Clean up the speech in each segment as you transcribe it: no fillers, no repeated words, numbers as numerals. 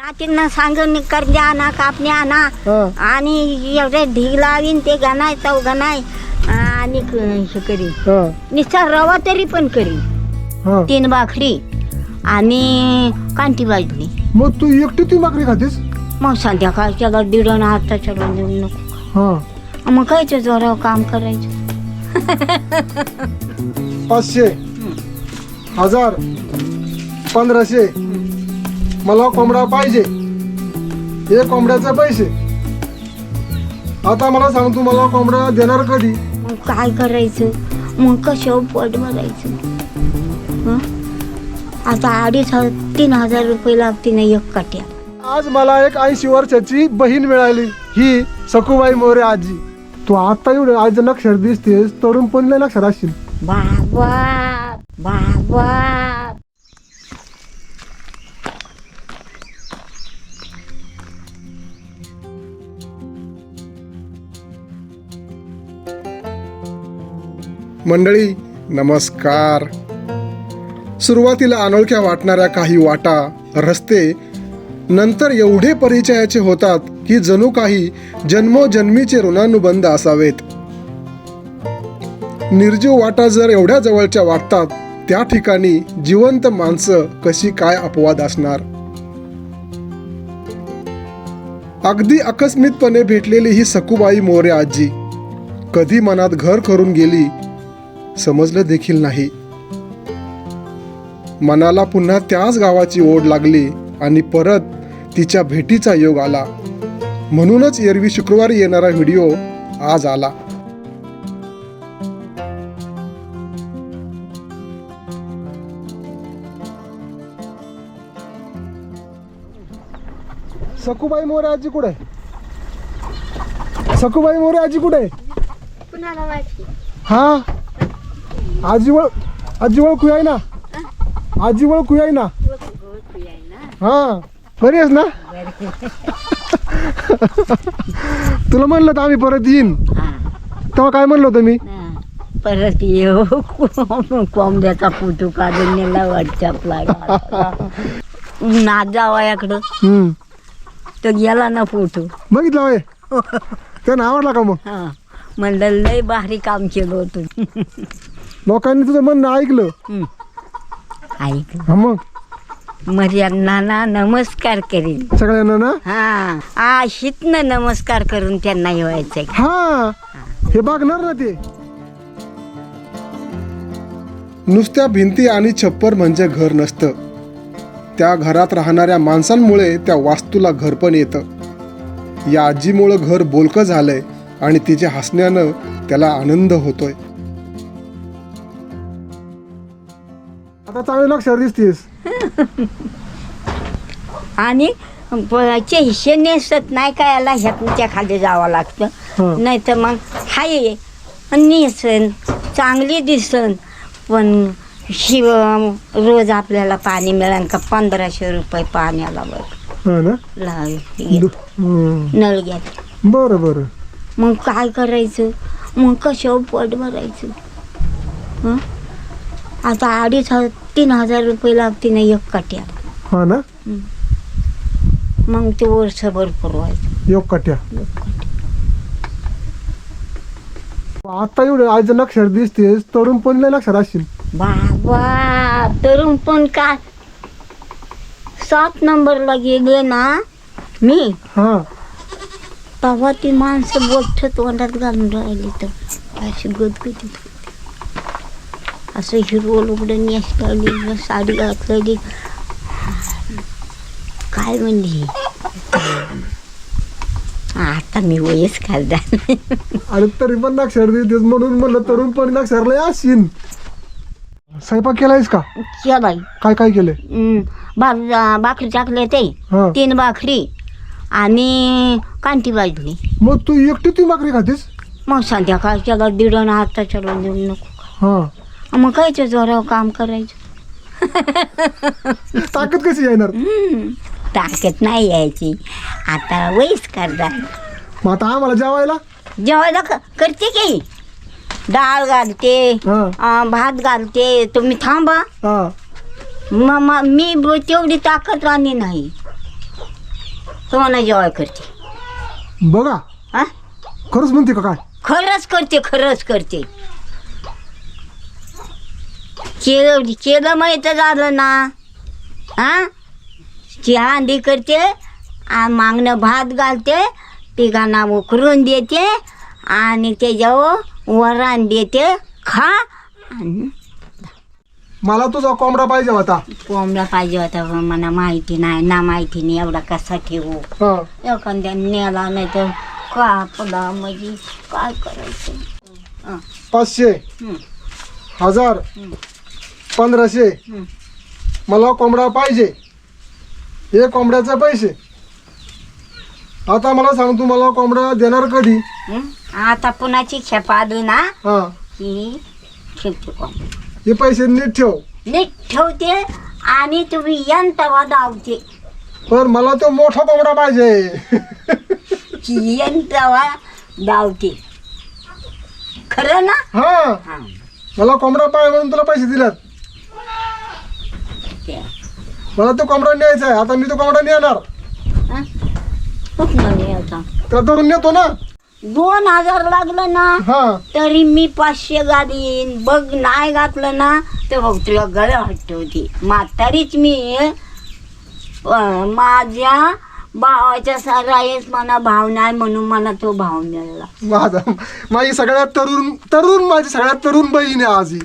त्यांना सांगून करणे आणा कापणे आणा आणि एवढे ढीग लावीन ते गणाय चव गणाय आणि हे करी निस्ता रवा तरी पण करी 3 भाकरी आणि कांटी भाजली. मग तू एकटी ती भाकरी खातेस? मग संध्याकाळच्या दीडण हाताच्या देऊ नको. मग कायचं जोरावर काम करायचं. 500 1000 1500 मला कोंबडा पाहिजे. हे कोंबड्याचे पैसे. आता मला सांग, तू मला कोंबडा देणार कधी? मग काय करायचं? मग कशावर पोट भरायचं? आता 2,500-3,000 रुपये लागते ना एक काट्या. आज मला एक 80 वर्षाची बहीण मिळाली, ही सखूबाई मोरे आजी. तू आता एवढं आज अक्षर दिसतेस, तरुण पण लय अक्षर असशील. बाबा बाबा मंडळी नमस्कार. सुरुवातीला अनोळख्या वाटणाऱ्या काही वाटा, रस्ते नंतर एवढे परिचयाचे होतात की जणू काही जन्मोजन्मीचे ऋणानुबंध असावेत. निर्जीव वाटा जर एवढ्या जवळच्या वाटतात, त्या ठिकाणी जिवंत माणसं कशी काय अपवाद असणार. अगदी आकस्मिकपणे भेटलेली ही सखूबाई मोरे आजी कधी मनात घर करून गेली समजलं देखील नाही. मनाला पुन्हा त्याच गावाची ओढ लागली आणि परत तिच्या भेटीचा योग आला. म्हणूनच एरवी शुक्रवारी येणारा व्हिडिओ आज आला. सखूबाई मोरे आजी कुठे? सखूबाई मोरे आजी कुठे? हा आजी ओळखू आहे ना? आजी ओळखू आहे ना? हा बरी आहेस ना? तुला म्हणलं तर आम्ही परत येईन, तेव्हा काय म्हणलं होतं मी? परत येऊ कोंबड्याचा फोटो काढून नेला व्हॉट्सअपला ना जावयाकडं तो गेला ना फोटो. बघितला होय? त्यानं आवडला का? मग म्हणलं लय भारी काम केलं होतं. लोकांनी तुझं म्हणणं ऐकलं? ऐकलं. मग मर्यांना नमस्कार करीन सगळ्यांना ना? हा हितनं नमस्कार करून त्यांना येवायचंय. हा हे बघणार ना ते. नुसत्या भिंती आणि छप्पर म्हणजे घर नसतं. त्या घरात राहणाऱ्या माणसांमुळे त्या वास्तूला घर पण येतं. या आजीमुळं घर बोलकं झालंय आणि तिच्या हसण्यानं त्याला आनंद होतोय. आता चांगली लक्षात दिसतीस. आणि हिस्से नेसत नाही का, याला ह्याच्या खाली जावं लागतं. नाही तर मग हाय नेसन चांगली दिसन. पण शिव रोज आपल्याला पाणी मिळेल का? 1500 रुपये पाण्याला बरं नळ घ्या. बरं बरं. मग काय करायचं? मग कशावर पोट भरायचं? आता 2,500-3,000 रुपये लागते ना एक काट्या. हा ना? मग ते वर्षभर पुरवायचं एक काट्या. आता एवढं आज अक्षर दिसतेस, तरुण पण लय अक्षर असशील. बाबा तरुण पण काय 7 नंबरला गेले ना मी, तेव्हा ती माणसं बोलत तोंडात घालून राहिली तर अशी गदगदी असं हिरवं लुगडं नेसलेली, साडी घातलेली. काय म्हणली? आता मी वयस्कर झाले. आणि तरी पण अक्षर दिसतेस, म्हणून म्हणलं तरुण पण अक्षर लय असशील. स्वयंपाक केलायस का? केलाय. काय काय केलंय? भाकरी टाकले ते 3 भाकरी आणि कांटी भाजली. मग तू एकटी ती भाकरी खातेस? मग संध्याकाळच्या दीडण हाताच्या देऊ नको. मग कायचं जोरावर काम करायचं. ताकद कशी येणार? ताकद नाही यायची, आता वयस्कर झाली. मग आता आम्हाला जेवायला करते की डाळ घालते, भात घालते. तुम्ही थांबा. मी तेवढी ताकद राणी नाही. तुम्हाला जेवाय करते. बघा हा खरंच म्हणते का काय? खरंच करते, खरंच करते. केलं माहीत झालं ना. हा चहा अंडी करते, मागणं भात घालते, तिघांना उकरून देते आणि त्याच्यावर वरण देते. खा. मला तुझा कोंबडा पाहिजे होता. कोंबडा पाहिजे होता पण मला माहिती नाही ना, माहिती नाही एवढा कसा ठेवू. हा एखाद्या नेला नाही तर कापला म्हणजे काय करायचं. 500 हं, 1000 हं, 1500 हं. मला कोंबडा पाहिजे. हे कोंबड्याचे पैसे. आता मला सांग, तू मला कोंबडा देणार कधी? हं? आता पुन्हाची खेपा आली ना हा की ठेवते कोंबडा. हे पैसे नीट ठेव. नीट ठेवते आणि तुम्ही यंतवा धावते. पण मला तो मोठा कोंबडा पाहिजे. यंतवा धावते. खरं ना. हा हा मला कोंबडा पाहिजे म्हणून तुला पैसे दिलेत. ते. मला तो कोंबडा न्यायचा आहे. आता मी तो कोंबडा नेणार. हं? कुठनं न्यायचा? त्याला धरून नेतो ना. 2000 लागलं ना हा तरी मी 500 घालीन. बघ नाही घातलं ना तर बघ तुला गळ हटवते. म्हातारीच मी माझ्या भावाच्या सारायच मला भाव नाही म्हणून मला तो भाव मिळाला. माझी सगळ्यात तरुण माझी सगळ्यात तरुण बहीण आहे आज ही.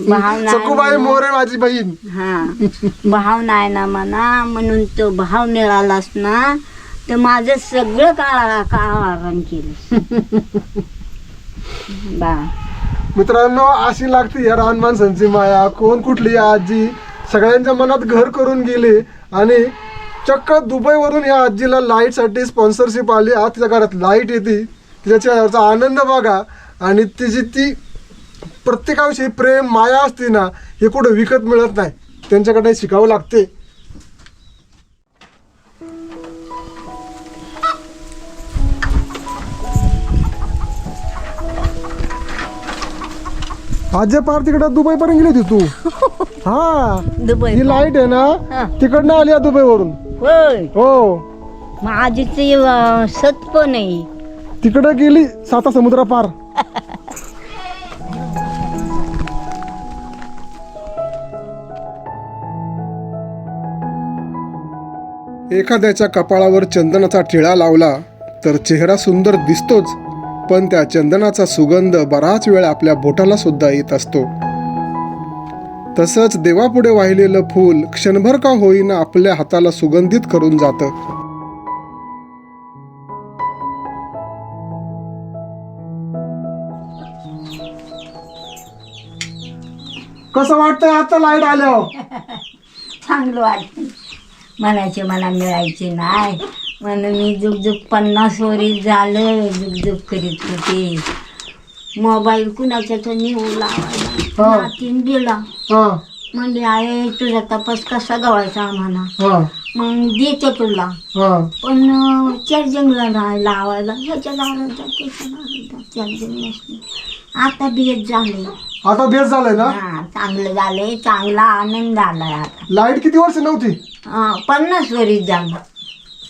भाव सखूबाई नाही. मोरे माझी बहीण. हा भाव नाही ना म्हणा म्हणून तो भाव मिळालास ना तर माझं सगळं काळारण केलं. बा मित्रांनो, अशी लागते या लहान माणसांची माया. कोण कुठली आजी सगळ्यांच्या मनात घर करून गेली आणि चक्क दुबईवरून या आजीला लाईटसाठी स्पॉन्सरशिप आली. आज तिच्या घरात लाईट येते. तिच्या चेहऱ्याचा आनंद बघा आणि तिची ती प्रत्येकाविषयी प्रेम माया असते ना, हे कुठं विकत मिळत नाही. त्यांच्याकडे शिकावं लागते. आज पार तिकडे दुबई पर्यंत गेली होती तू. हा दुबई ही लाईट आहे हा. ना तिकडनं आली आहे दुबईवरून. होय. हो माझीच सत पण आहे. तिकडे गेली 7 समुद्र पार. एखाद्याच्या कपाळावर चंदनाचा टिळा लावला तर चेहरा सुंदर दिसतोच, पण त्या चंदनाचा सुगंध बराच वेळ आपल्या बोटाला सुद्धा येत असतो. तसंच देवापुढे वाहिलेलं फूल क्षणभर का होईना आपल्या हाताला सुगंधित करून जातं. कसं वाटतंय आता लाईट आल्यावर? चांगलं वाटतं. म्हणायचे मला मिळायचे नाही म्हणून मी जुगजुग 50 वर्ष झालं जुगजुग करीत होते. मोबाईल कुणाच्या तर निवू लावायला नातीन दिला. म्हणजे आहे तुझा तपास कसा गवायचा आम्हाला, मग देते तुला. पण चार्जिंगला नाही लावायला. ह्याच्या दारात त्याच्या दारात चार्जिंग नसते. आता बेस झाले. आता बेस झालंय ना. हा चांगलं झालंय. चांगला आनंद आलाय. आता लाईट किती वर्ष नव्हती? 50 वर्ष झालं.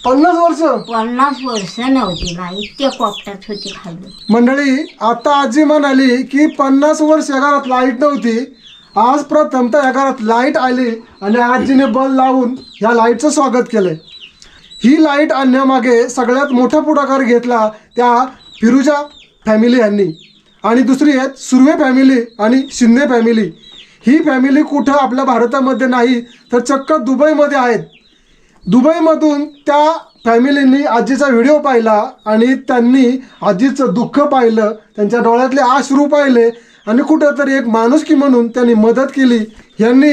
50 वर्ष? 50 वर्ष नव्हती लाईट. त्या कोपऱ्यात होती खाली. मंडळी, आता आजी म्हणाली की 50 वर्ष या घरात लाईट नव्हती. आज प्रथमतः या घरात लाईट आली आणि आजीने बल्ब लावून ह्या लाईटचं स्वागत केलंय. ही लाईट आणण्यामागे सगळ्यात मोठा पुढाकार घेतला त्या फिरुजा फॅमिली यांनी. आणि दुसरी आहेत सुर्वे फॅमिली आणि शिंदे फॅमिली. ही फॅमिली कुठं आपल्या भारतामध्ये नाही तर चक्क दुबईमध्ये आहेत. दुबईमधून त्या फॅमिलींनी आजीचा व्हिडिओ पाहिला आणि त्यांनी आजीचं दुःख पाहिलं, त्यांच्या डोळ्यातले अश्रू पाहिले आणि कुठंतरी एक माणुसकी म्हणून त्यांनी मदत केली. यांनी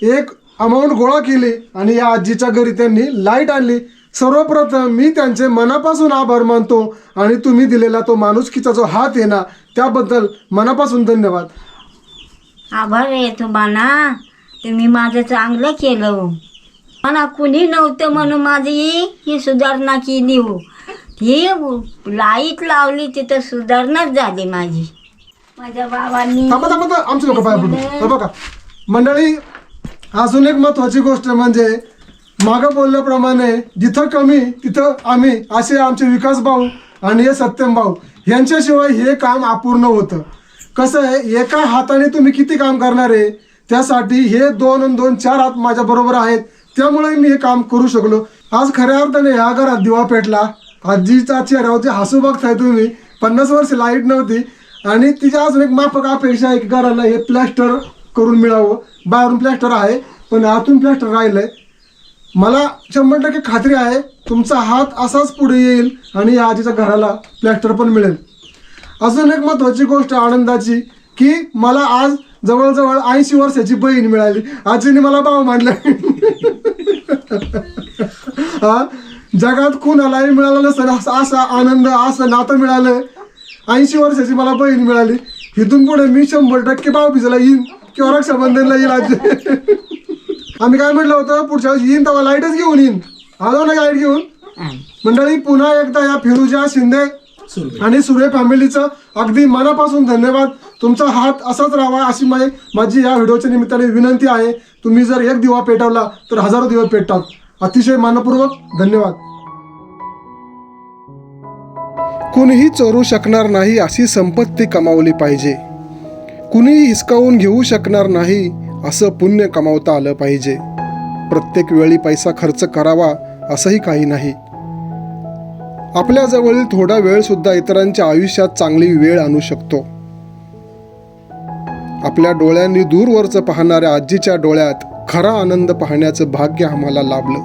एक अमाऊंट गोळा केली आणि या आजीच्या घरी त्यांनी लाईट आणली. सर्वप्रथम मी त्यांचे मनापासून आभार मानतो आणि तुम्ही दिलेला तो माणुसकीचा जो हात आहे ना, त्याबद्दल मनापासून धन्यवाद. आभार आहे तुम्हाला. तुम्ही माझं चांगलं केलं. मला कुणी नव्हतं म्हणून माझी ही सुधारणा केली हो. ही लाईट लावली तिथं सुधारणाच झाली माझी. माझ्या बाबांनी आमचं लोक पाय पडू. बघा मंडळी, अजून एक महत्वाची गोष्ट म्हणजे मागं बोलल्याप्रमाणे जिथं कमी तिथं आम्ही, असे आमचे विकास भाऊ आणि हे सत्यम भाऊ यांच्याशिवाय हे काम अपूर्ण होतं. कसं आहे, एका हाताने तुम्ही किती काम करणार आहे, त्यासाठी हे 2 आणि 2 4 हात माझ्या बरोबर आहेत, त्यामुळे मी हे काम करू शकलो. आज खऱ्या अर्थाने ह्या घरात दिवा पेटला. आजीचा चेहऱ्यावरती हसू बघताय तुम्ही. 50 वर्ष लाईट नव्हती आणि तिच्या अजून एक माफक अपेक्षा आहे की घराला हे प्लॅस्टर करून मिळावं. बाहेरून प्लॅस्टर आहे पण आतून प्लॅस्टर राहिलंय. मला 100% खात्री आहे तुमचा हात असाच पुढे येईल आणि या आजीच्या घराला प्लॅस्टर पण मिळेल. अजून एक महत्त्वाची गोष्ट आनंदाची की मला आज जवळजवळ 80 वर्षाची बहीण मिळाली. आजीने मला भाऊ मानलं. हा, जगात कुणालाही मिळालं नसेल असा आनंद, असं नातं मिळालं. 80 वर्षाची मला बहीण मिळाली. इथून पुढे मी 100% भाऊबीजेला येईन किंवा रक्षाबंधनला येईल. आजी आम्ही काय म्हटलं होतं, पुढच्या वेळेस येईन तेव्हा लाईटच घेऊन येईन. आलो ना लाईट घेऊन. मंडळी, पुन्हा एकदा या फिरोजा शिंदे आणि सुरे फॅमिलीचं अगदी मनापासून धन्यवाद. तुमचा हात असाच राहावा अशी माझी या व्हिडिओच्या निमित्ताने विनंती आहे. तुम्ही जर एक दिवा पेटवला तर हजारो दिवे पेटतात. अतिशय मनपूर्वक धन्यवाद. कुणीही चोरू शकणार नाही अशी संपत्ती कमावली पाहिजे. कुणीही हिसकावून घेऊ शकणार नाही असं पुण्य कमावता आलं पाहिजे. प्रत्येक वेळी पैसा खर्च करावा असंही काही नाही. आपल्या जवळील थोडा वेळ सुद्धा इतरांच्या आयुष्यात चांगली वेळ आणू शकतो. आपल्या डोळ्यांनी दूरवरचं पाहणाऱ्या आजीच्या डोळ्यात खरा आनंद पाहण्याचं भाग्य आम्हाला लाभलं.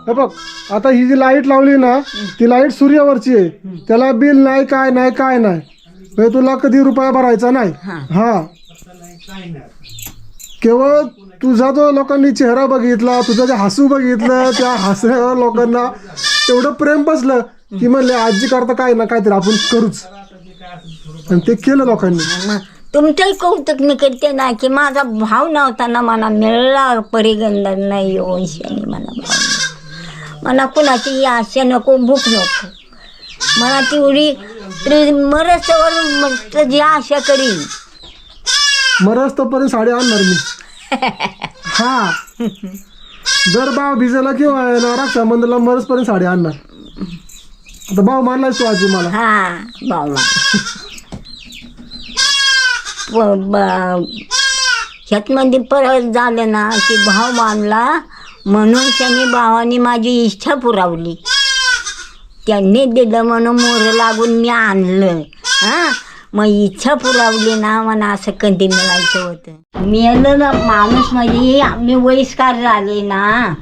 हे बघ, आता ही जी लाईट लावली ना, ती लाईट सूर्यावरची आहे. त्याला बिल नाही, काय नाही, काय नाही. म्हणजे तुला कधी रुपया भरायचा नाही. हा, केवळ तुझा जो लोकांनी चेहरा बघितला, तुझं जे हसू बघितलं, त्या हसण्यावर लोकांना तेवढं प्रेम बसलं की म्हणले आजी करता काय ना काहीतरी आपण करूच, आणि ते केलं लोकांनी. तुमचंही कौतुक मी करते ना की माझा भाव नव्हता ना, मला मिळला परिगंधन नाही वंशाने. मला भाव, मला कुणाची आशा नको, भूक नको. मला तेवढी मरसवर जी आशा करीन. मरस तोपर्यंत साडी आणणार मी. हा, जर भाव भिजेला किंवा रक्षाबंधनला मरसपर्यंत साडी आणणार. आता भाव मानलाय तू आजी मला. हा, भाव ह्यातमध्ये परत झालं ना की भाव मानला म्हणून त्यांनी भावाने माझी इच्छा पुरवली. त्यांनी दिलं म्हणून मोर लागून मी आणलं. हां, मग इच्छा पुरवली ना, मला असं कधी मिळायचं होतं. मेलं ना माणूस म्हणजे मी वयस्कार झाले ना,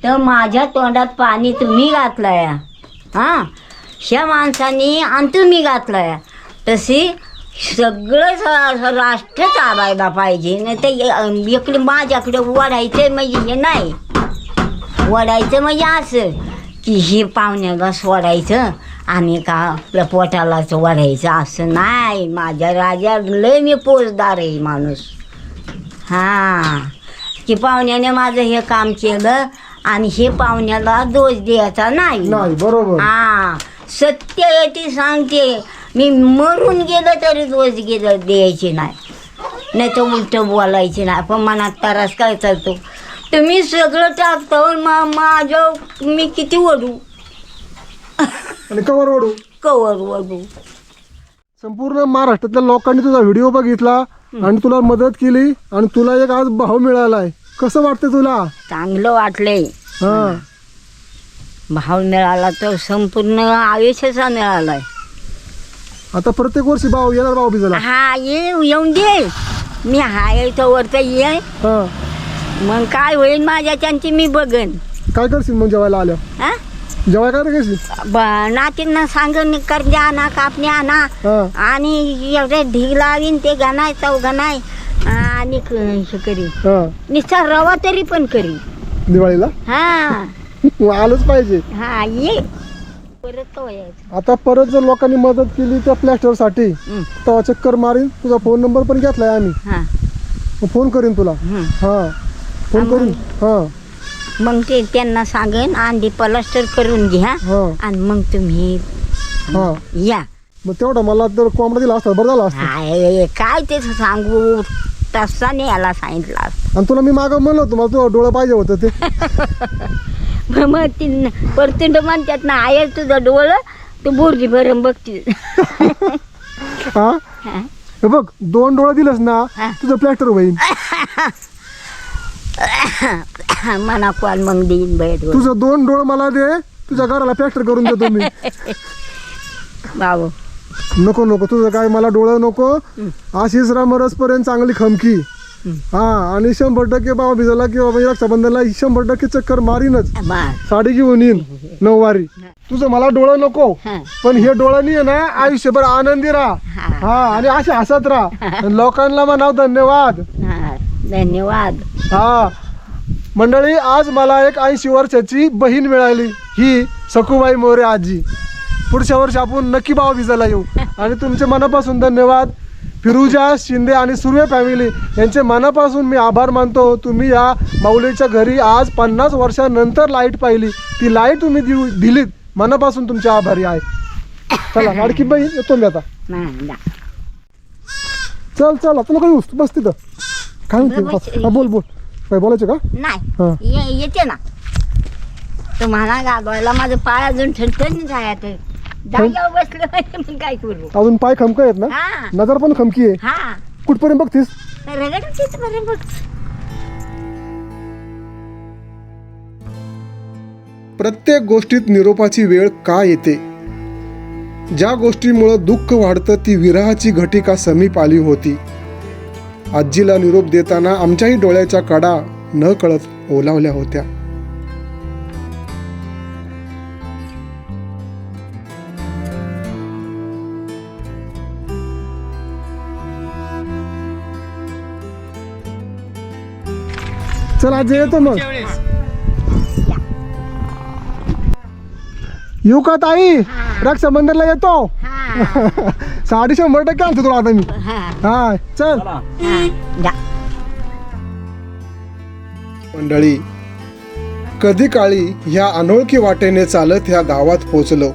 तर माझ्या तोंडात पाणी तुम्ही घातलंय. हां, ह्या माणसाने आणि तुम्ही घातलंय. तशी सगळं राष्ट्र चालायला पाहिजे. नाही तर इकडे माझ्याकडे वडायचं म्हणजे हे नाही. वडायचं म्हणजे असं की हे पाहुण्याला सोडायचं आणि का आपल्या पोटालाच वडायचं, असं नाही. माझ्या राजा लय मी पोचदार आहे माणूस. हां, की पाहुण्याने माझं हे काम केलं आणि हे पाहुण्याला दोष द्यायचा नाही. बरोबर. हां, सत्य आहे ती सांगते. मी मरून गेलं तरी दोष द्यायचे नाही, नाही तर उलटं बोलायचे नाही. पण मनात त्रास काय चालतो, तुम्ही सगळं टाकतो माझं मी किती ओढू आणि कवर ओढू. संपूर्ण महाराष्ट्रातल्या लोकांनी तुझा व्हिडिओ बघितला आणि तुला मदत केली आणि तुला एक आज भाव मिळालाय. कसं वाटतं तुला? चांगलं वाटलंय. हा, भाव मिळाला तर संपूर्ण आयुष्याचा मिळालाय. आता प्रत्येक वर्षी भाव येणार भाऊ बिजाला. हा, येऊन दे. मी हाय तर वरतं ये. हा, मग काय होईल माझ्याच्यांची मी बघन. काय करशील मग जेवायला आल्या? हा, जेवाय काय करशील? नातींना सांगून कर्ज आणा, कापणी आणा आणि एवढे ढीग लावीन ते गणाय चव गणाय आणि हे करी निस्ता रवा तरी पण करी दिवाळीला. हा, आलंच पाहिजे. हा, ये परत यायचं. आता परत जर लोकांनी मदत केली त्या प्लॅस्टर साठी तेव्हा चक्कर मारीन. तुझा फोन नंबर पण घेतलाय आम्ही. हा, फोन करीन तुला. हा, फोन करून. हा, मग ते त्यांना सांगेन आणि प्लास्टर करून घ्या आणि मग तुम्ही या. मग तेवढा मला तर कोंबडा दिला असता बरं झालं असतं. काय ते सांगू तासाने याला सांगितलं असतं. आणि तुला मी मागं म्हणलं होतं मला तुझं डोळं पाहिजे होतं ते. मग ती परतुंड म्हणतात ना, आहे तुझं डोळं तू बोरजी भरून बघतील. हा हे बघ 2 डोळं दिलंस ना हा. तुझं प्लॅस्टर होईल. मना कोण मग देईन बैठ तुझं 2 डोळं मला दे, तुझ्या घराला प्लॅस्टर करून देतो मी. बाबू. नको नको तुझं काय मला डोळं नको. अशीच रामरसपर्यंत चांगली खमकी. हा आणि 100% बाबा भिजला की बाबा रक्षाबंधनला 100% चक्कर मारीनच. मार. साडी घेऊन येईन 9 वारी. तुझं मला डोळं नको, पण हे डोळं नाही ना आयुष्यभर आनंदी राहा. हा आणि असे हसत राहा. लोकांना म्हणाव धन्यवाद. हा, धन्यवाद. हा मंडळी, आज मला एक 80 वर्षाची बहीण मिळाली, ही सखूबाई मोरे आजी. पुढच्या वर्षी आपण नक्की भाव भिजायला येऊ. आणि तुमचे मनापासून धन्यवाद. फिरुजा शिंदे आणि सुर्वे फॅमिली यांचे मनापासून मी आभार मानतो. तुम्ही या माऊलीच्या घरी आज 50 वर्षानंतर लाईट पाहिली, ती लाईट तुम्ही दिलीत, मनापासून तुमचे आभारी आहे. चला लाडकी बाई येतो मी आता. चल चल आता नको येऊस, बस तिथं. काय म्हणते? बोल बोल. काय बोलायचं का? नाही येते ना. तुम्हाला गाडवायला माझं पाय अजून ठणठण जायचं. जाग्यावर बसलं म्हणजे मग काय करू. अजून पाय खमका आहेत ना? हा. नजर पण खमकी आहे. हा कुठपर्यंत बघतीस? रगडतीच बरं बघ. प्रत्येक गोष्टीत निरोपाची वेळ का येते? ज्या गोष्टीमुळं दुःख वाढतं ती विरहाची घटिका समीप आली होती. आजीला निरोप देताना आमच्याही डोळ्याच्या कडा न कळत ओलावल्या होत्या. चल आजी येतो मग. येऊ का ताई? रक्षाबंधनला येतो. हा. 150% आणतो तुला आता मी. हा. हा चल. जा. मंडळी, कधी काळी ह्या अनोळखी वाटेने चालत ह्या गावात पोचलो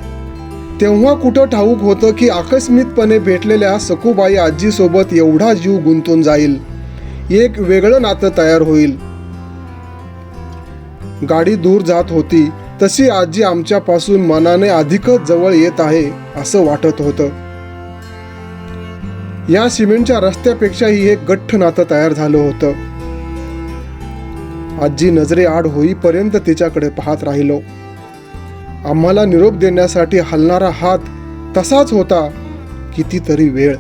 तेव्हा कुठं ठाऊक होतं की आकस्मिकपणे भेटलेल्या सखूबाई आजी सोबत एवढा जीव गुंतून जाईल, एक वेगळं नातं तयार होईल. गाडी दूर जात होती तशी आजी आमच्यापासून मनाने अधिकच जवळ येत आहे असं वाटत होतं. या सिमेंटच्या रस्त्यापेक्षाही एक गठ्ठ नातं तयार झालं होतं. आजी नजरे आड होईपर्यंत तिच्याकडे पाहत राहिलो. आम्हाला निरोप देण्यासाठी हलणारा हात तसाच होता कितीतरी वेळ.